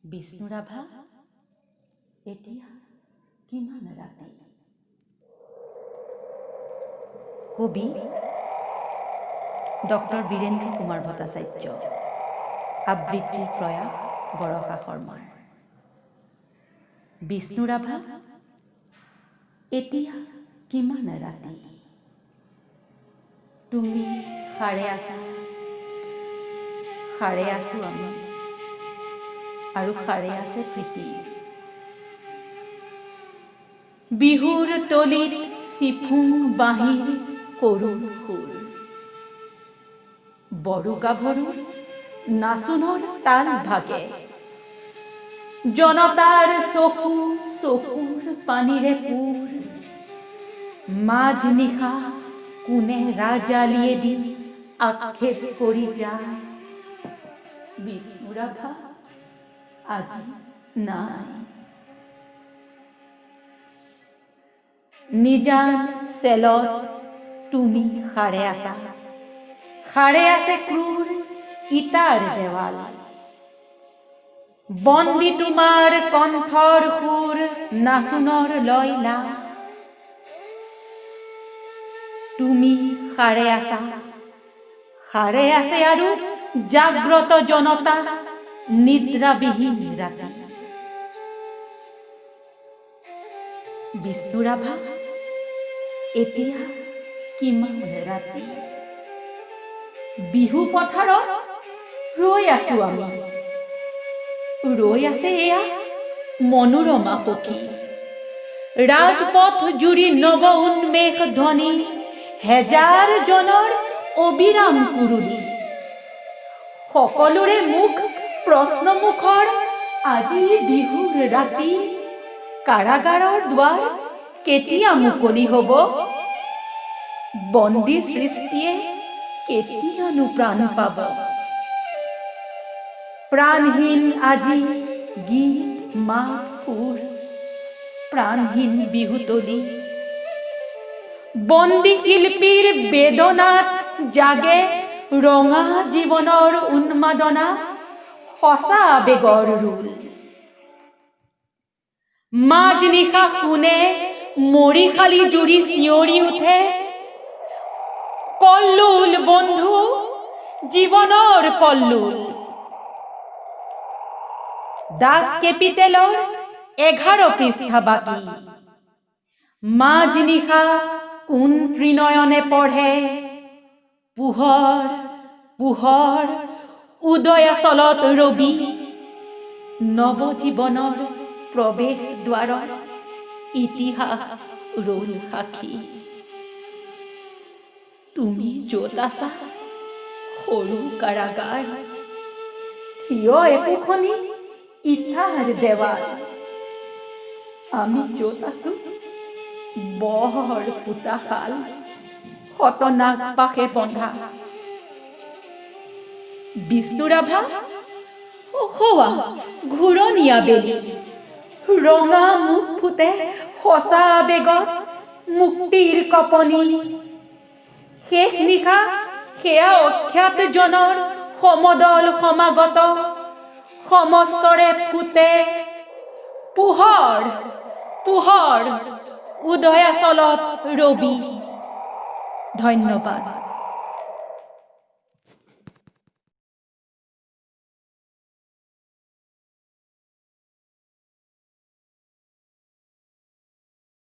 বিষ্ণুৰাভা এতিয়া কিমান ৰাতি। কবি ডক্টৰ বীৰেন্দ্ৰ কুমাৰ ভট্টাচাৰ্য, আবৃত্তিৰ প্ৰয়াস বৰষা শৰ্মাৰ। বিষ্ণুৰাভা এতিয়া কিমান ৰাতি। তুমি সাৰে আছা, সাৰে আছো আমি, আৰু সাৰে আছে প্ৰীতি। বিহুৰ তলিত চিফুং বাঁহীৰ কৰুণ সুৰ, বড়ো গাভৰু নাচোনৰ তাল ভাগে, জনতাৰ চকু চকুৰ পানীৰে পুৰ। মাজ নিশা কোনে ৰাজালিয়ে দি আক্ষেপ কৰি যায়, বিষ্ণুৰাভা আজি নাই। নিজান চেলত তুমি সাৰে আছা, সাৰে আছে ক্ৰূৰ ইটাৰ দেৱাল। বন্দী তোমাৰ কণ্ঠৰ সুৰ নাচোনৰ লয়লা। তুমি সাৰে আছা, সাৰে আছে আৰু জাগ্ৰত জনতা নিদ্ৰাবিহীন ৰাতি। বিষ্ণুৰাভা এতিয়া কিমান ৰাতি। বিহু পথাৰত ৰৈ আছো আমি, ৰৈ আছে এয়া মনোৰমা সখী। ৰাজপথ জুৰি নৱ উন্মেষ ধ্বনি, হেজাৰ জনৰ অবিৰাম কুৰুলি। সকলোৰে মুখ প্ৰশ্নমুখৰ আজি বিহুৰ ৰাতি। কাৰাগাৰৰ দুৱাৰ কেতিয়া মুকলি হ'ব, বন্দী সৃষ্টিয়ে কেতিয়ানো প্ৰাণ পাব। প্ৰাণহীন আজি গীত মাত সুৰ, প্ৰাণহীন বিহুতলী। বন্দী শিল্পীৰ বেদনাত জাগে ৰঙা জীৱনৰ উন্মাদনা, সঁচা আবেগৰ ৰোল। মাজ নিশা কোনে মৰিশালী জুৰি চিঞৰি উঠে, কল্লোল বন্ধু জীৱনৰ কল্লোল। দাস কেপিটেলৰ 11 পৃষ্ঠা বাকী। মাজ নিশা কোন ত্ৰিনয়নে পঢ়ে, পোহৰ পোহৰ উদয়াচলত ৰবি। নৱজীৱনৰ প্ৰৱেশ দ্বাৰত ইতিহাস ৰল সাক্ষী। তুমি য'ত আছা সৰু কাৰাগাৰ, থিয় একোখনি ইটাৰ দেৱাল। আমি য'ত আছো বৰ পোতাশাল, শতনাগ পাশে বন্ধা। বিষ্ণুৰাভা সৌৱা ঘূৰণীয়া বেলি, ৰঙা মুখ ফুটে সঁচা আবেগত মুক্তিৰ কপনি। শেষ নিশা সেয়া অখ্যাত জনৰ সমদল সমাগত, সমস্তৰে ফুটে পোহৰ পোহৰ উদয়াচলত ৰবি। ধন্যবাদ।